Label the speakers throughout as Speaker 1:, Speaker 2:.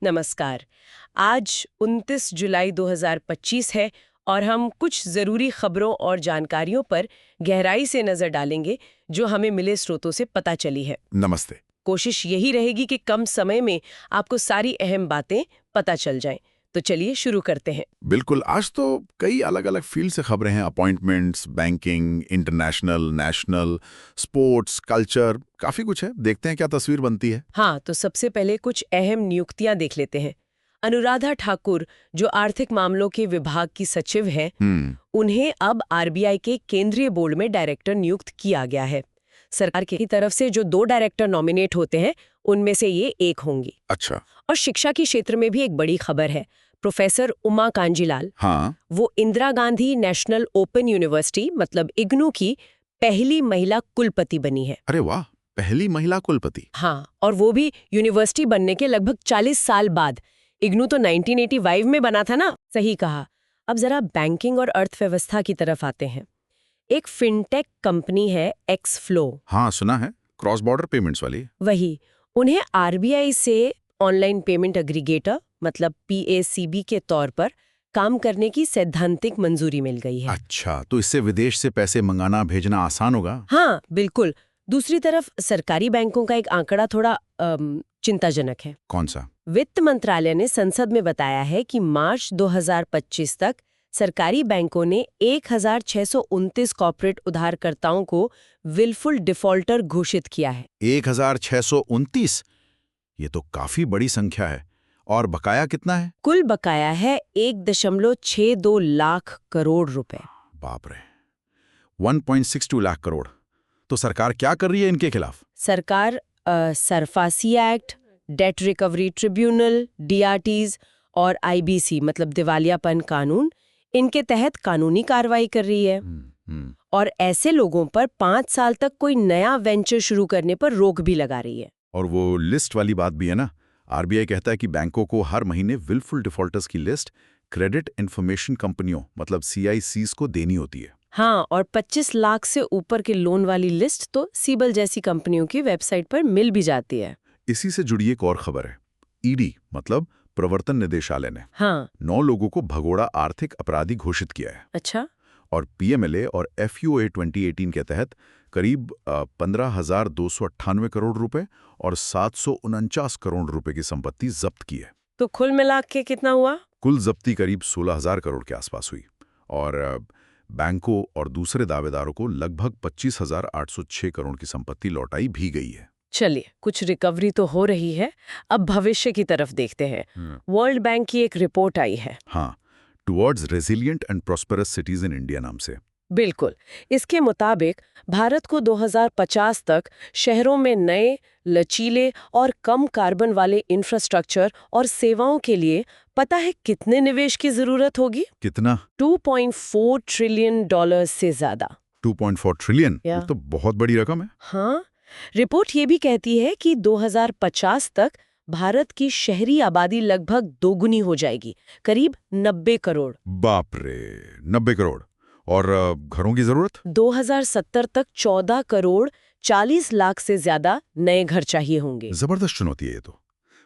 Speaker 1: नमस्कार। आज 29 जुलाई 2025 है और हम कुछ ज़रूरी खबरों और जानकारियों पर गहराई से नज़र डालेंगे जो हमें मिले स्रोतों से पता चली है।
Speaker 2: नमस्ते।
Speaker 1: कोशिश यही रहेगी कि कम समय में आपको सारी अहम बातें पता चल जाएं। तो चलिए शुरू करते हैं।
Speaker 2: बिल्कुल, आज तो कई अलग अलग फील्ड से खबरें हैं। Appointments, banking, international, national, sports, culture, काफी कुछ है। देखते हैं क्या तस्वीर बनती है।
Speaker 1: हाँ, तो सबसे पहले कुछ अहम नियुक्तियां देख लेते हैं। अनुराधा ठाकुर, जो आर्थिक मामलों के विभाग की सचिव हैं, उन्हें अब आरबीआई के केंद्रीय बोर्ड में डायरेक्टर नियुक्त किया गया है। सरकार की तरफ से जो 2 डायरेक्टर नॉमिनेट होते हैं, उनमें से ये एक होंगी।
Speaker 2: अच्छा।
Speaker 1: और शिक्षा के क्षेत्र में भी एक बड़ी खबर है। प्रोफेसर उमा कांजीलाल,
Speaker 2: हाँ।
Speaker 1: वो Indira Gandhi national open university मतलब इग्नू की पहली महिला कुलपति बनी है।
Speaker 2: अरे वाह, पहली महिला कुलपति।
Speaker 1: हाँ, और वो भी यूनिवर्सिटी बनने के लगभग 40 साल बाद। इग्नू तो 1985 में बना था ना। सही कहा। अब जरा बैंकिंग और अर्थव्यवस्था की तरफ आते हैं। एक फिनटेक कंपनी है एक्सफ्लो।
Speaker 2: हाँ, सुना है, क्रॉस बॉर्डर पेमेंट्स वाली।
Speaker 1: वही, उन्हें आरबीआई से ऑनलाइन पेमेंट एग्रीगेटर मतलब पीएसीबी के तौर पर काम करने की सैद्धांतिक मंजूरी मिल गई है।
Speaker 2: अच्छा, तो इससे विदेश से पैसे मंगाना भेजना आसान होगा।
Speaker 1: हाँ, बिल्कुल। दूसरी तरफ सरकारी बैंकों का एक आंकड़ा थोड़ा चिंताजनक है।
Speaker 2: कौन सा?
Speaker 1: वित्त मंत्रालय ने संसद में बताया है कि मार्च 2025 तक सरकारी बैंकों ने 1629 कॉर्पोरेट उधारकर्ताओं को विलफुल डिफॉल्टर घोषित किया है।
Speaker 2: 1629? ये तो काफी बड़ी संख्या है। और बकाया कितना है?
Speaker 1: कुल बकाया है 1.62 लाख करोड़ रुपए।
Speaker 2: बाप रे, 1.62 लाख करोड़। तो सरकार क्या कर रही है इनके खिलाफ?
Speaker 1: सरकार SARFAESI act, date recovery tribunal, DRTs और आईबीसी मतलब दिवालियापन कानून, इनके तहत कानूनी कार्रवाई कर रही है। और ऐसे लोगों पर 5 साल तक कोई नया वेंचर शुरू करने पर रोक भी लगा रही है।
Speaker 2: और वो लिस्ट वाली बात भी है ना। आरबीआई कहता है कि बैंकों को हर महीने विलफुल डिफॉल्टर्स की लिस्ट क्रेडिट इंफॉर्मेशन कंपनियों मतलब सीआईसीज को देनी होती है।
Speaker 1: हाँ, और 25 लाख से ऊपर के लोन वाली लिस्ट तो सीबल जैसी कंपनियों की वेबसाइट पर मिल भी जाती है।
Speaker 2: इसी से जुड़ी एक और खबर है। ईडी मतलब प्रवर्तन निदेशालय ने 9 लोगों को भगोड़ा आर्थिक अपराधी घोषित किया है।
Speaker 1: अच्छा।
Speaker 2: और पीएमएलए और एफयूए 2018 के तहत करीब 15,298 करोड़ रुपए और 749 करोड़ रुपए की संपत्ति जब्त की है।
Speaker 1: तो कुल मिला के कितना हुआ?
Speaker 2: कुल जब्ती करीब 16,000 करोड़ के आसपास हुई। और बैंकों और दूसरे दावेदारों को लगभग 25,806 करोड़ की संपत्ति लौटाई भी गई है।
Speaker 1: चलिए, कुछ रिकवरी तो हो रही है। अब भविष्य की तरफ देखते हैं। वर्ल्ड बैंक की एक रिपोर्ट आई है।
Speaker 2: हाँ, towards resilient and prosperous cities in India नाम से।
Speaker 1: बिल्कुल। इसके मुताबिक भारत को 2050 तक शहरों में नए, लचीले और कम कार्बन वाले इंफ्रास्ट्रक्चर और सेवाओं के लिए पता है कितने निवेश की जरूरत होगी?
Speaker 2: कितना?
Speaker 1: $2.4 ट्रिलियन से ज्यादा।
Speaker 2: 2.4 ट्रिलियन? ये तो बहुत बड़ी रकम है।
Speaker 1: हाँ, रिपोर्ट ये भी कहती है कि 2050 तक भारत की शहरी आबादी लगभग दोगुनी हो जाएगी, करीब 90 करोड़।
Speaker 2: बाप रे, 90 करोड़। और घरों की जरूरत?
Speaker 1: 2070 तक 14 करोड़ 40 लाख से ज्यादा नए घर चाहिए होंगे।
Speaker 2: जबरदस्त चुनौती है ये तो।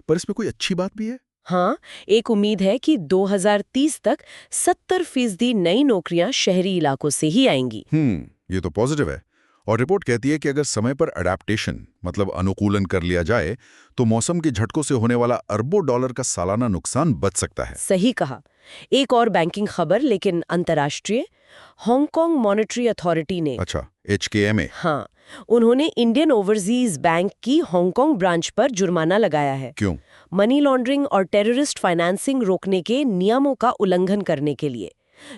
Speaker 2: पर इसमें कोई अच्छी बात भी है?
Speaker 1: हाँ, एक उम्मीद है कि 2030 तक 70% नई नौकरियां शहरी इलाकों से ही आएंगी।
Speaker 2: ये तो पॉजिटिव है। और रिपोर्ट कहती है कि अगर समय पर अडेप्टेशन मतलब अनुकूलन कर लिया जाए तो मौसम के झटकों से होने वाला अरबों डॉलर का सालाना नुकसान बच सकता है।
Speaker 1: सही कहा। एक और बैंकिंग खबर, लेकिन अंतर्राष्ट्रीय। हांगकांग मॉनेटरी अथॉरिटी ने,
Speaker 2: अच्छा, HKMA,
Speaker 1: हाँ, उन्होंने इंडियन ओवरसीज बैंक की हांगकांग ब्रांच पर जुर्माना लगाया है।
Speaker 2: क्यों?
Speaker 1: मनी लॉन्ड्रिंग और टेररिस्ट फाइनेंसिंग रोकने के नियमों का उल्लंघन करने के लिए।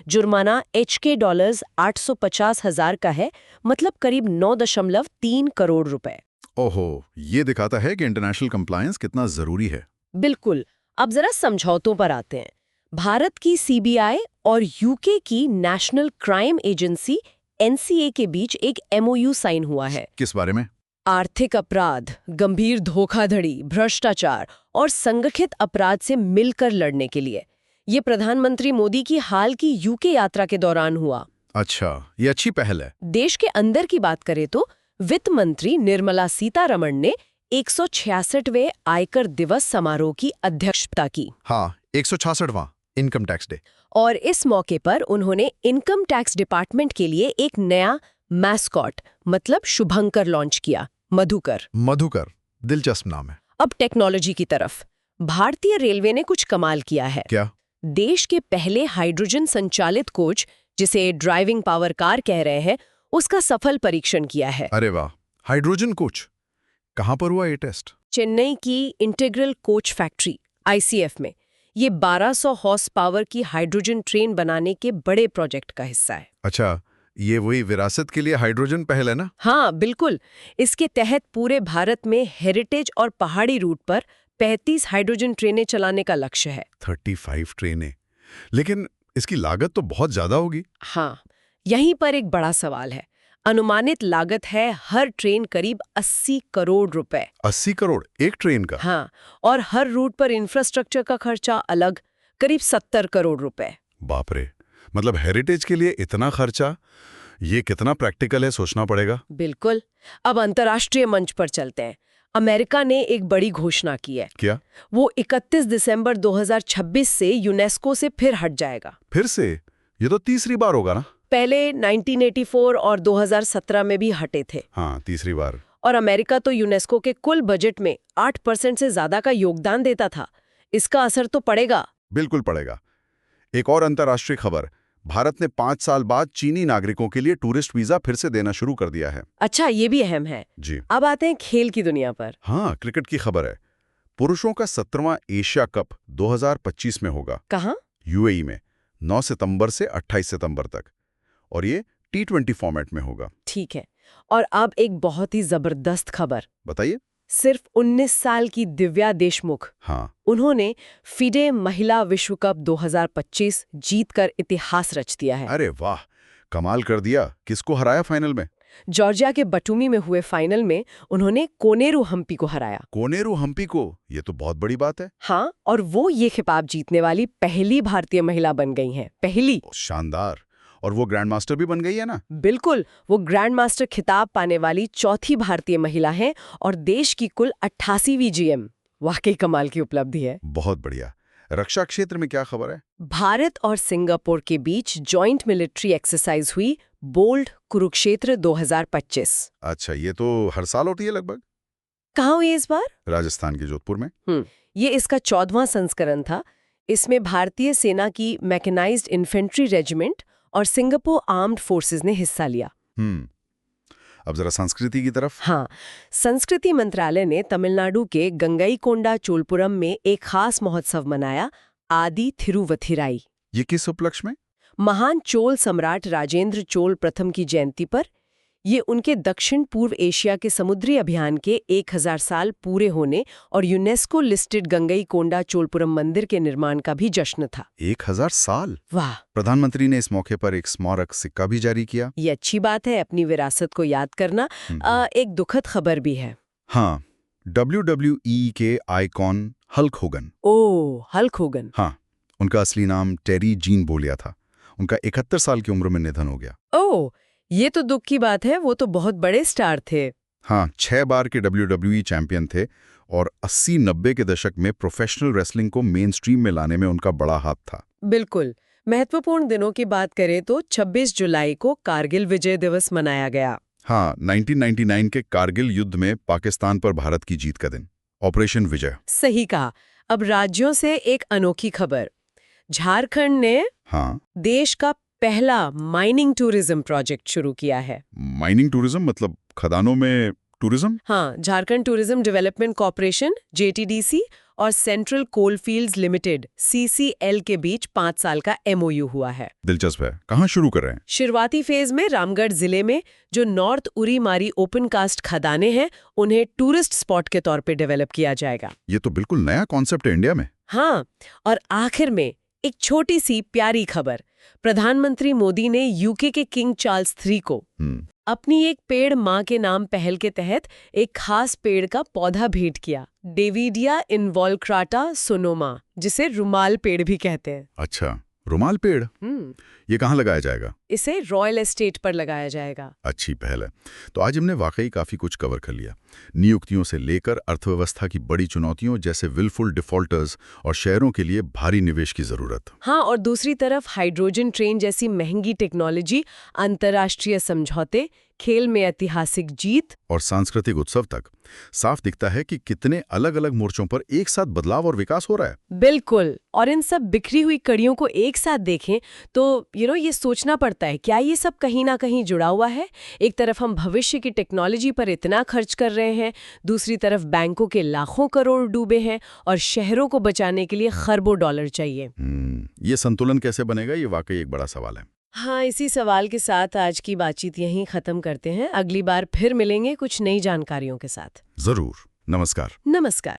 Speaker 1: जुर्माना HK डॉलर्स 850,000 का है, मतलब करीब 9.3 करोड़ रुपए।
Speaker 2: ओहो, ये दिखाता है कि इंटरनेशनल कंप्लायंस कितना जरूरी है।
Speaker 1: बिल्कुल। अब जरा समझौतों पर आते हैं। भारत की सीबीआई और यूके की नेशनल क्राइम एजेंसी NCA के बीच एक MOU साइन हुआ है।
Speaker 2: किस बारे में?
Speaker 1: आर्थिक अपराध, गंभीर धोखाधड़ी, भ्रष्टाचार और संगठित अपराध से मिलकर लड़ने के लिए। ये प्रधानमंत्री मोदी की हाल की यूके यात्रा के दौरान हुआ।
Speaker 2: अच्छा, ये अच्छी पहल है।
Speaker 1: देश के अंदर की बात करें तो वित्त मंत्री निर्मला सीतारमण ने 166वें आयकर दिवस समारोह की अध्यक्षता की।
Speaker 3: हाँ, 166वां इनकम टैक्स डे।
Speaker 1: और इस मौके पर उन्होंने इनकम टैक्स डिपार्टमेंट के लिए एक नया मैस्कॉट मतलब शुभंकर लॉन्च किया, मधुकर।
Speaker 3: मधुकर, दिलचस्प नाम है।
Speaker 1: अब टेक्नोलॉजी की तरफ भारतीय रेलवे ने कुछ कमाल किया है।
Speaker 3: क्या?
Speaker 1: देश के पहले हाइड्रोजन संचालित कोच, जिसे ड्राइविंग पावर कार कह रहे हैं, उसका सफल परीक्षण किया है।
Speaker 3: अरे वाह, हाइड्रोजन कोच। कहाँ पर हुआ ये टेस्ट?
Speaker 1: चेन्नई की इंटीग्रल कोच फैक्ट्री ICF में। ये 1200 हॉर्स पावर की हाइड्रोजन ट्रेन बनाने के बड़े प्रोजेक्ट का हिस्सा है।
Speaker 3: अच्छा, ये वही विरासत के लिए हाइड्रोजन पहल है ना?
Speaker 1: हाँ बिल्कुल। इसके तहत पूरे भारत में हेरिटेज और पहाड़ी रूट पर 35 हाइड्रोजन ट्रेनें चलाने का लक्ष्य है।
Speaker 3: 35 ट्रेनें। लेकिन इसकी लागत तो बहुत ज्यादा होगी।
Speaker 1: हाँ, यहीं पर एक बड़ा सवाल है। अनुमानित लागत है हर ट्रेन करीब 80 करोड़ रुपए।
Speaker 3: 80 करोड़ एक ट्रेन का?
Speaker 1: हाँ, और हर रूट पर इंफ्रास्ट्रक्चर का खर्चा अलग, करीब 70 करोड़ रुपए।
Speaker 3: बाप रे, मतलब हेरिटेज के लिए इतना खर्चा, ये कितना प्रैक्टिकल है सोचना पड़ेगा।
Speaker 1: बिल्कुल। अब अंतर्राष्ट्रीय मंच पर चलते हैं। अमेरिका ने एक बड़ी घोषणा की है।
Speaker 3: क्या?
Speaker 1: वो 31 दिसंबर 2026 से यूनेस्को से फिर हट जाएगा।
Speaker 3: फिर से? ये तो तीसरी बार होगा ना?
Speaker 1: पहले 1984 और 2017 में भी हटे थे।
Speaker 3: हाँ, तीसरी बार।
Speaker 1: और अमेरिका तो यूनेस्को के कुल बजट में 8% से ज्यादा का योगदान देता था। इसका असर तो पड़ेगा।
Speaker 3: बिल्कुल पड़ेगा। एक और अंतर्राष्ट्रीय खबर, भारत ने 5 साल बाद चीनी नागरिकों के लिए टूरिस्ट वीजा फिर से देना शुरू कर दिया है।
Speaker 1: अच्छा, ये भी अहम है।
Speaker 3: जी।
Speaker 1: अब आते हैं खेल की दुनिया पर।
Speaker 3: हाँ, क्रिकेट की खबर है। पुरुषों का 17वां एशिया कप 2025 में होगा।
Speaker 1: कहाँ?
Speaker 3: UAE में, 9 सितंबर से 28 सितंबर तक। और ये T20 फॉर्मेट में होगा।
Speaker 1: ठीक है। और अब एक बहुत ही जबरदस्त खबर।
Speaker 3: बताइए।
Speaker 1: सिर्फ 19 साल की दिव्या देशमुख,
Speaker 3: हाँ।
Speaker 1: उन्होंने फिडे महिला विश्व कप 2025 जीतकर इतिहास रच दिया है।
Speaker 3: अरे वाह, कमाल कर दिया। किसको हराया फाइनल में?
Speaker 1: जॉर्जिया के बटूमी में हुए फाइनल में उन्होंने कोनेरू हम्पी को हराया।
Speaker 3: कोनेरू हम्पी को? ये तो बहुत बड़ी बात है।
Speaker 1: हाँ, और वो ये खिताब जीतने वाली पहली भारतीय महिला बन गई हैं। पहली।
Speaker 3: शानदार। और वो ग्रैंड मास्टर भी बन गई है ना?
Speaker 1: बिल्कुल, वो ग्रैंड मास्टर खिताब पाने वाली चौथी भारतीय महिला हैं और देश की कुल 88वीं GM। वाकई कमाल की उपलब्धि है।
Speaker 3: बहुत बढ़िया। रक्षा क्षेत्र में क्या खबर है?
Speaker 1: भारत और सिंगापुर के बीच जॉइंट मिलिट्री एक्सरसाइज हुई, बोल्ड कुरुक्षेत्र 2025।
Speaker 3: अच्छा, ये तो हर साल होती है लगभग।
Speaker 1: कहाँ हुई इस बार?
Speaker 3: राजस्थान के जोधपुर में।
Speaker 1: ये इसका 14वां संस्करण था। इसमें भारतीय सेना की मैकेनाइज्ड इन्फेंट्री रेजिमेंट और सिंगापुर आर्म्ड फोर्सेस ने हिस्सा लिया।
Speaker 3: अब जरा संस्कृति की तरफ।
Speaker 1: हाँ, संस्कृति मंत्रालय ने तमिलनाडु के गंगईकोंडा चोलपुरम में एक खास महोत्सव मनाया, आदि थिरुवथिराई।
Speaker 3: ये किस उपलक्ष्य में?
Speaker 1: महान चोल सम्राट राजेंद्र चोल प्रथम की जयंती पर। ये उनके दक्षिण पूर्व एशिया के समुद्री अभियान के 1000 साल पूरे होने और यूनेस्को लिस्टेड गंगईकोंडा चोलपुरम मंदिर के निर्माण का भी जश्न था।
Speaker 3: 1000 साल?
Speaker 1: वाह!
Speaker 3: प्रधानमंत्री ने इस मौके पर एक स्मारक सिक्का भी जारी किया।
Speaker 1: ये अच्छी बात है, अपनी विरासत को याद करना। एक दुखद खबर भी है।
Speaker 3: हाँ, WWE के आइकॉन हल्क होगन।
Speaker 1: ओह, हल्क होगन।
Speaker 3: हाँ, उनका असली नाम टेरी जीन बोलिया था। उनका 71 साल की उम्र में निधन हो गया।
Speaker 1: ओह, ये तो दुख की बात है। वो तो बहुत बड़े स्टार थे।
Speaker 3: हाँ, 6 बार के WWE चैंपियन थे और 80-90 के दशक में प्रोफेशनल रेसलिंग को मेन स्ट्रीम में लाने में उनका बड़ा हाथ था।
Speaker 1: बिल्कुल। महत्वपूर्ण दिनों की बात करें तो 26 जुलाई को कारगिल विजय दिवस मनाया गया।
Speaker 3: हाँ, 1999 के कारगिल युद्ध में पाकिस्तान पर भारत की जीत का दिन, ऑपरेशन विजय।
Speaker 1: सही कहा। अब राज्यों से एक अनोखी खबर। झारखंड ने देश का पहला माइनिंग टूरिज्म प्रोजेक्ट शुरू किया है।
Speaker 3: माइनिंग टूरिज्म मतलब खदानों में टूरिज्म?
Speaker 1: हाँ, Jharkhand tourism development corporation JTDC और सेंट्रल कोलफील्ड्स लिमिटेड CCL के बीच 5 साल का MOU हुआ है।
Speaker 3: दिलचस्प है। कहाँ शुरू कर रहे हैं?
Speaker 1: शुरुआती फेज में रामगढ़ जिले में जो नॉर्थ उरी मारी ओपन कास्ट खदानें हैं, उन्हें टूरिस्ट स्पॉट के तौर पे डेवलप किया जाएगा।
Speaker 3: ये तो बिल्कुल नया कॉन्सेप्ट है इंडिया में।
Speaker 1: हाँ, और आखिर में एक छोटी सी प्यारी खबर। प्रधानमंत्री मोदी ने UK के किंग चार्ल्स III को अपनी एक पेड़ माँ के नाम पहल के तहत एक खास पेड़ का पौधा भेंट किया, डेविडिया इनवॉल्क्राटा सोनोमा, जिसे रुमाल पेड़ भी कहते हैं।
Speaker 3: अच्छा,
Speaker 2: रुमाल पेड़, ये कहाँ लगाया जाएगा?
Speaker 1: इसे रॉयल एस्टेट पर लगाया जाएगा।
Speaker 2: अच्छी पहल है। तो आज हमने वाकई काफी कुछ कवर कर लिया, नियुक्तियों से लेकर अर्थव्यवस्था की बड़ी चुनौतियों जैसे विलफुल डिफॉल्टर्स और शहरों के लिए भारी निवेश की जरूरत।
Speaker 1: हाँ, और दूसरी तरफ हाइड्रोजन ट्रेन जैसी महंगी टेक्नोलॉजी, अंतर्राष्ट्रीय समझौते, खेल में ऐतिहासिक जीत
Speaker 2: और सांस्कृतिक उत्सव तक साफ दिखता है कि कितने अलग अलग मोर्चों पर एक साथ बदलाव और विकास हो रहा है।
Speaker 1: बिल्कुल। और इन सब बिखरी हुई कड़ियों को एक साथ देखें तो ये सोचना पड़ता है, क्या ये सब कहीं ना कहीं जुड़ा हुआ है? एक तरफ हम भविष्य की टेक्नोलॉजी पर इतना खर्च कर रहे हैं, दूसरी तरफ बैंकों के लाखों करोड़ डूबे हैं और शहरों को बचाने के लिए खरबों डॉलर चाहिए।
Speaker 2: ये संतुलन कैसे बनेगा, ये वाकई एक बड़ा सवाल है।
Speaker 1: हाँ, इसी सवाल के साथ आज की बातचीत यहीं खत्म करते हैं। अगली बार फिर मिलेंगे कुछ नई जानकारियों के साथ।
Speaker 2: जरूर। नमस्कार।
Speaker 1: नमस्कार।